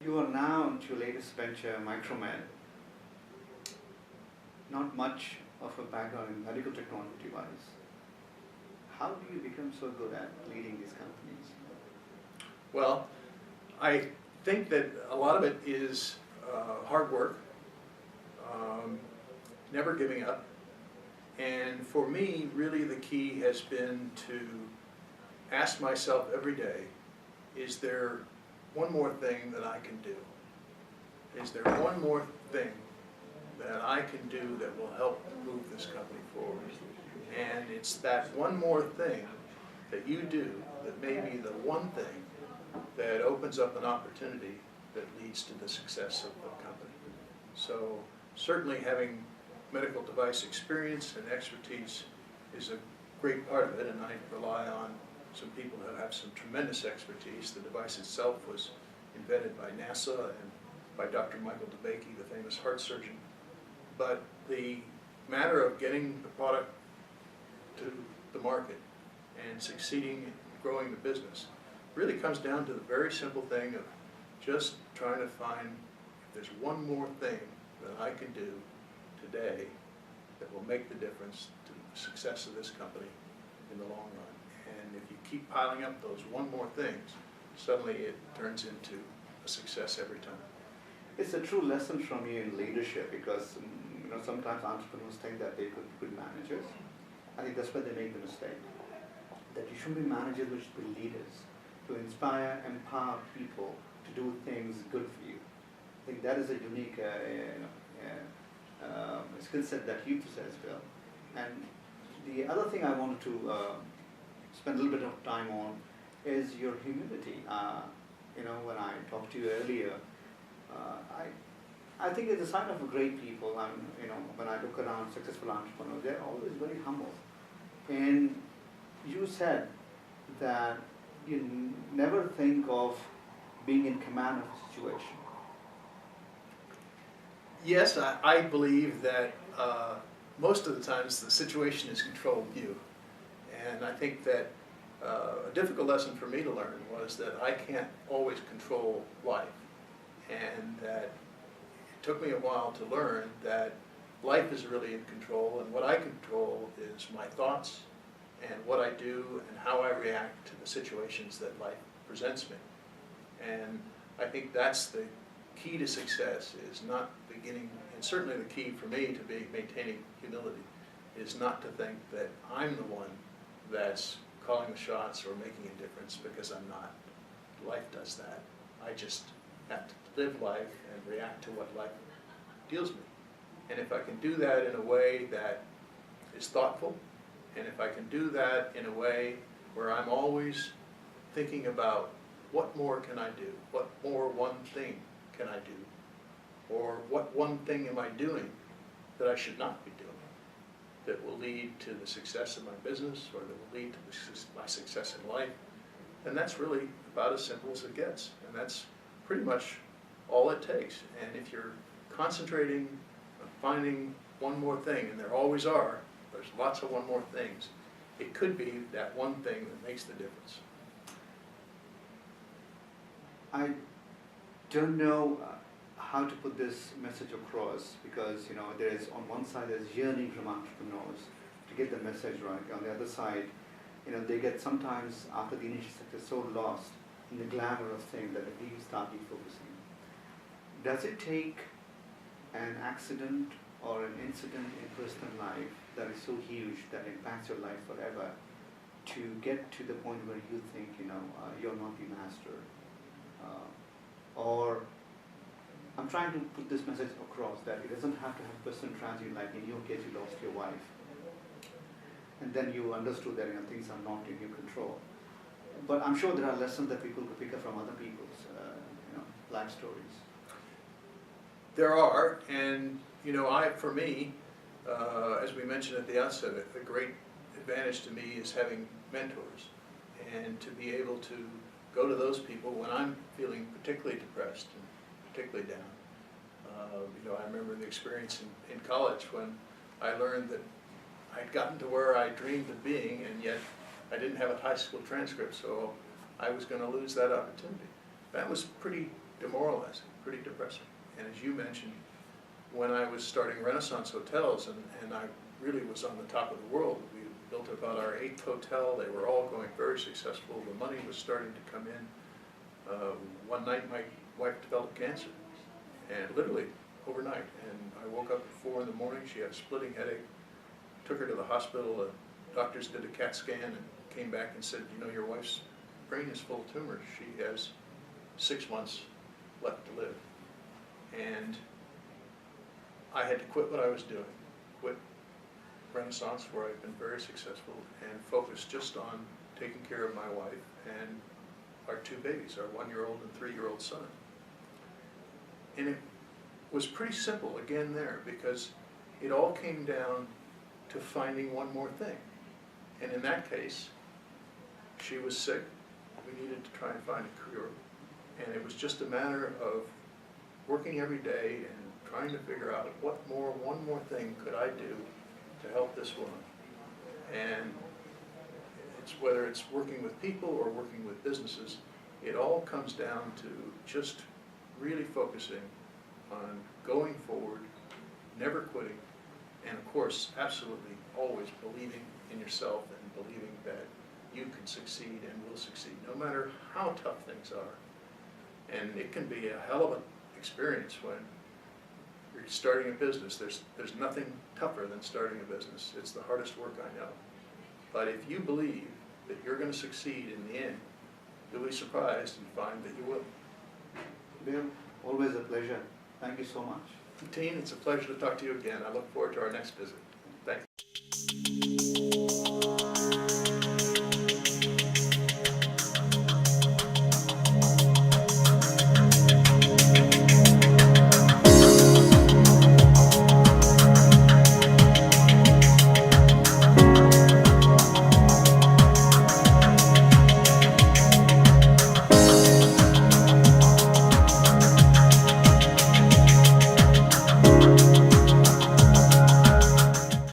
You are now into your latest venture, Micromed. Not much of a background in medical technology wise. How do you become so good at leading these companies? Well, I think that a lot of it is hard work, um, never giving up, and for me, really the key has been to ask myself every day, is there one more thing that I can do? Is there one more thing that I can do that will help move this company forward? And it's that one more thing that you do that may be the one thing that opens up an opportunity that leads to the success of the company. So certainly having medical device experience and expertise is a great part of it, and I rely on some people who have some tremendous expertise. The device itself was invented by NASA and by Dr. Michael DeBakey, the famous heart surgeon. But the matter of getting the product to the market and succeeding in growing the business really comes down to the very simple thing of just trying to find if there's one more thing that I can do today that will make the difference to the success of this company in the long run. And if you keep piling up those one more things, suddenly it turns into a success every time. It's a true lesson from you in leadership because sometimes entrepreneurs think that they could be good managers. I think that's where they make the mistake. That you should be managers, you should be leaders, to inspire, empower people to do things good for you. I think that is a unique skill set that you possess, Bill. And the other thing I wanted to spend a little bit of time on is your humility. When I talked to you earlier, I think it's a sign of a great people. When I look around successful entrepreneurs, they're always very humble. And you said that you never think of being in command of a situation. Yes, I believe that most of the times the situation is controlled you. And I think that a difficult lesson for me to learn was that I can't always control life. And that it took me a while to learn that life is really in control, and what I control is my thoughts and what I do and how I react to the situations that life presents me. And I think that's the key to success, is not beginning, and certainly the key for me to be maintaining humility, is not to think that I'm the one that's calling the shots or making a difference, because I'm not. Life does that. I just have to live life and react to what life deals me. And if I can do that in a way that is thoughtful, and if I can do that in a way where I'm always thinking about what more can I do, what more one thing can I do, or what one thing am I doing that I should not be doing, that will lead to the success of my business or that will lead to my success in life, and that's really about as simple as it gets. And that's pretty much all it takes. And if you're concentrating on finding one more thing, and there always are, there's lots of one more things, it could be that one thing that makes the difference. I don't know how to put this message across because there is, on one side there's yearning from entrepreneurs to get the message right. On the other side, they get sometimes after the initial success so lost in the glamour of things that they start defocusing. Does it take an accident or an incident in personal life that is so huge that impacts your life forever to get to the point where you think you're not the master? Or I'm trying to put this message across that it doesn't have to have personal tragedy, like in your case you lost your wife and then you understood that things are not in your control. But I'm sure there are lessons that people could pick up from other people's life stories. There are, and for me, as we mentioned at the outset, a great advantage to me is having mentors, and to be able to go to those people when I'm feeling particularly depressed and particularly down. I remember the experience in college when I learned that I'd gotten to where I dreamed of being, and yet I didn't have a high school transcript, so I was going to lose that opportunity. That was pretty demoralizing, pretty depressing. And as you mentioned, when I was starting Renaissance hotels, and I really was on the top of the world, we built about our 8th hotel. They were all going very successful. The money was starting to come in. One night my wife developed cancer, and literally overnight. And I woke up at 4 in the morning. She had a splitting headache. Took her to the hospital. The doctors did a CAT scan and came back and said, you know, your wife's brain is full of tumors. She has 6 months left to live. And I had to quit what I was doing, quit Renaissance, where I've been very successful, and focus just on taking care of my wife and our 2 babies, our 1-year-old and 3-year-old son. And it was pretty simple again there, because it all came down to finding one more thing. And in that case, she was sick. We needed to try and find a cure. And it was just a matter of working every day and trying to figure out one more thing could I do to help this woman. And it's whether it's working with people or working with businesses, it all comes down to just really focusing on going forward, never quitting, and of course, absolutely always believing in yourself and believing that you can succeed and will succeed, no matter how tough things are. And it can be a hell of an experience when you're starting a business. There's nothing tougher than starting a business. It's the hardest work I know. But if you believe that you're going to succeed in the end, you'll be surprised and find that you will. Bill, always a pleasure. Thank you so much. Mateen, it's a pleasure to talk to you again. I look forward to our next visit. Thank you.